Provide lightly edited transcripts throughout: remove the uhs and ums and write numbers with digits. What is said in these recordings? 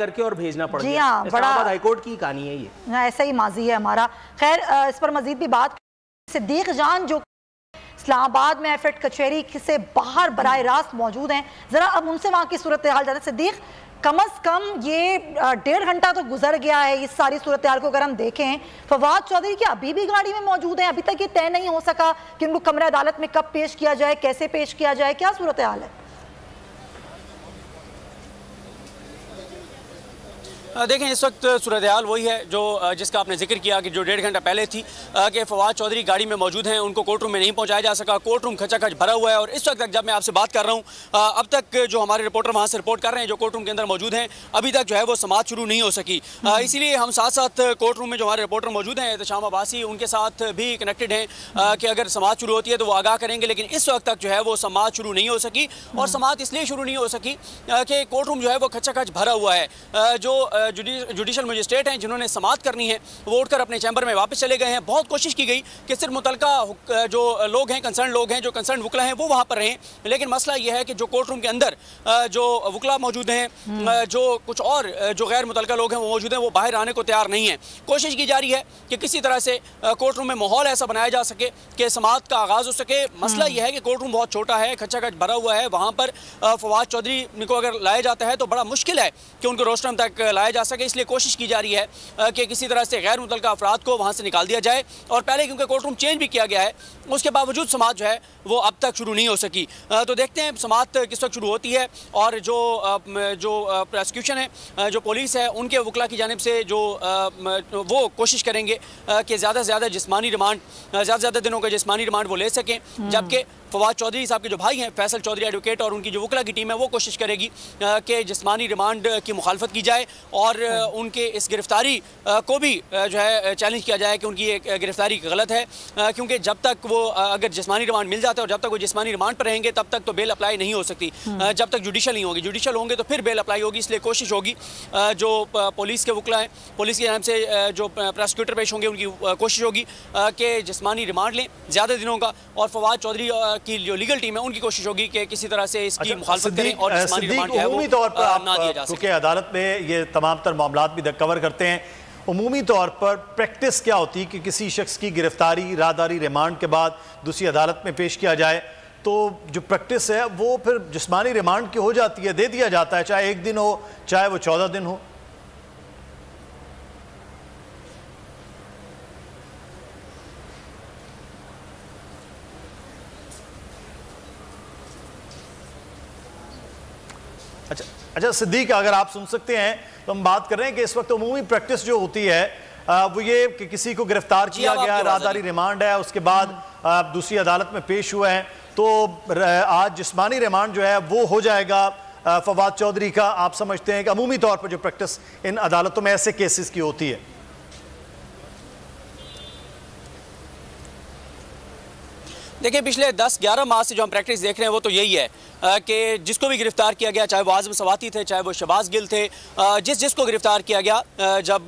करके और भेजना पड़ गया। हाँ, इस्लामाबाद हाईकोर्ट की कहानी है ये, ऐसा ही माजी है हमारा। खैर इस पर मजीद भी बात, सिद्दीक जान जो इस्लामाबाद में एफएड कचहरी से बाहर बराह रास्त मौजूद हैं, जरा अब उनसे वहाँ की सूरत हाल जानते। सिद्दीक, कम अज कम ये 1.5 घंटा तो गुजर गया है इस सारी सूरत हाल को अगर हम देखें। फवाद चौधरी क्या अभी भी गाड़ी में मौजूद हैं? अभी तक ये तय नहीं हो सका कि उनको कमरा अदालत में कब पेश किया जाए, कैसे पेश किया जाए, क्या सूरत हाल है? देखें, इस वक्त सूरत हाल वही है जो जिसका आपने जिक्र किया कि जो 1.5 घंटा पहले थी कि फवाद चौधरी गाड़ी में मौजूद हैं, उनको कोर्ट रूम में नहीं पहुंचाया जा सका। कोर्ट रूम खचाखच भरा हुआ है और इस वक्त तक जब मैं आपसे बात कर रहा हूं, अब तक जो हमारे रिपोर्टर वहां से रिपोर्ट कर रहे हैं जो कोर्ट रूम के अंदर मौजूद हैं, अभी तक जो है वो समाअत शुरू नहीं हो सकी। इसीलिए हम साथ साथ कोर्ट रूम में जो हमारे रिपोर्टर मौजूद हैं एहतशाम अब्बासी, उनके साथ भी कनेक्टेड हैं कि अगर समाअत शुरू होती है तो वो आगाह करेंगे, लेकिन इस वक्त तक जो है वो समाअत शुरू नहीं हो सकी। और समाअत इसलिए शुरू नहीं हो सकी कि कोर्ट रूम जो है वो खचाखच भरा हुआ है। जो जुडिशल मजिस्ट्रेट हैं जिन्होंने समाअत करनी है वो उठकर अपने चैम्बर में वापस चले गए हैं। बहुत कोशिश की गई कि सिर्फ मुतलका जो लोग हैं, कंसर्न लोग हैं, जो कंसर्न वकला हैं, वो वहाँ पर रहें, लेकिन मसला यह है कि जो कोर्ट रूम के अंदर जो वकला मौजूद हैं, जो कुछ और जो गैर मुतलका लोग हैं वो मौजूद हैं, वो बाहर आने को तैयार नहीं है। कोशिश की जा रही है कि किसी तरह से कोर्ट रूम में माहौल ऐसा बनाया जा सके कि समाअत का आगाज़ हो सके। मसला यह है कि कोर्ट रूम बहुत छोटा है, खचाखच भरा हुआ है। वहाँ पर फवाद चौधरी को अगर लाया जाता है तो बड़ा मुश्किल है कि उनको रोस्टरम तक लाया जा सके। इसलिए कोशिश की जा रही है कि किसी तरह से गैर मुतलका अफराद को वहाँ से निकाल दिया जाए। और पहले क्योंकि कोर्ट रूम चेंज भी किया गया है, उसके बावजूद समाअत जो है वो अब तक शुरू नहीं हो सकी। तो देखते हैं समाअत किस वक्त शुरू होती है। और जो प्रोसिक्यूशन है, जो पुलिस है, उनके वकला की जानिब से जो वो कोशिश करेंगे कि ज़्यादा से ज़्यादा जिस्मानी रिमांड, ज़्यादा से ज़्यादा दिनों का जिस्मानी रिमांड वो ले सकें। जबकि फवाद चौधरी साहब के जो भाई हैं फैसल चौधरी एडवोकेट और उनकी जो वकला की टीम है वो कोशिश करेगी कि जिस्मानी रिमांड की मुखालफत की जाए और उनके इस गिरफ्तारी को भी जो है चैलेंज किया जाए कि उनकी ये गिरफ्तारी गलत है। क्योंकि जब तक वो अगर जिस्मानी रिमांड मिल जाता है और जब तक वो जिस्मानी रिमांड पर रहेंगे तब तक तो बेल अप्लाई नहीं हो सकती, जब तक जुडिशल नहीं होगी। जुडिशल होंगे तो फिर बेल अप्लाई होगी। इसलिए कोशिश होगी जो पुलिस के वकला हैं, पुलिस की जानिब से जो प्रोसिक्यूटर पेश होंगे उनकी कोशिश होगी कि जिस्मानी रिमांड लें ज़्यादा दिनों का। और फवाद चौधरी की जो लीगल टीम है उनकी कोशिश होगी कि किसी तरह से इसकी मुखालफत करें और जिस्मानी रिमांड जो है वो ना दिया जा सके। क्योंकि अदालत में ये तमाम तर मामलात भी कवर करते हैं, उमूमी तौर पर प्रैक्टिस क्या होती है कि किसी शख्स की गिरफ्तारी राहदारी रिमांड के बाद दूसरी अदालत में पेश किया जाए, तो जो प्रैक्टिस है वो फिर जिस्मानी रिमांड की हो जाती है, दे दिया जाता है, चाहे 1 दिन हो चाहे वो 14 दिन हो। अच्छा सिद्दीक, अगर आप सुन सकते हैं तो हम बात कर रहे हैं कि इस वक्त उमूमी प्रैक्टिस जो होती है वो ये कि किसी को गिरफ्तार किया गया, राहदारी रिमांड है, उसके बाद दूसरी अदालत में पेश हुआ है, तो आज जिस्मानी रिमांड जो है वो हो जाएगा फवाद चौधरी का। आप समझते हैं कि अमूमी तौर पर जो प्रैक्टिस इन अदालतों में ऐसे केसेस की होती है? देखिए, पिछले 10-11 माह से जो हम प्रैक्टिस देख रहे हैं वो तो यही है कि जिसको भी गिरफ्तार किया गया, चाहे वो आज़म सवाती थे, चाहे वो शहबाज गिल थे, जिसको गिरफ्तार किया गया, जब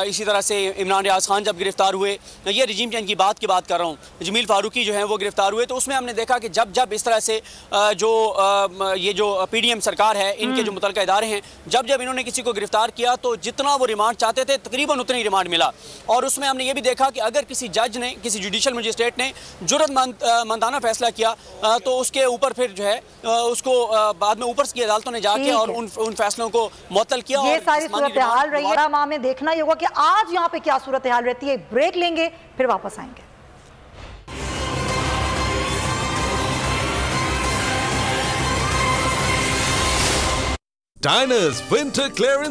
इसी तरह से इमरान रियाज खान जब गिरफ्तार हुए, ये रजीम चेंज की बात कर रहा हूँ, जमील फारूकी जो है वो गिरफ्तार हुए, तो उसमें हमने देखा कि जब इस तरह से ये जो PDM सरकार है, इनके जो मुतल्लिका इदारे हैं, जब इन्होंने किसी को गिरफ्तार किया तो जितना वो रिमांड चाहते थे तकरीबन उतनी रिमांड मिला। और उसमें हमने ये भी देखा कि अगर किसी जज ने, किसी जुडिशल मजिस्ट्रेट ने जुर्मंदाना फैसला किया तो उसके ऊपर फिर जो है उसको बाद में ऊपर की अदालतों ने जाके और उन फैसलों को मुअत्तल किया। ये सारी सूरत हाल रही है। माह में देखना ही होगा कि आज यहाँ पे क्या सूरत हाल रहती है। ब्रेक लेंगे फिर वापस आएंगे। Diners Winter Clearance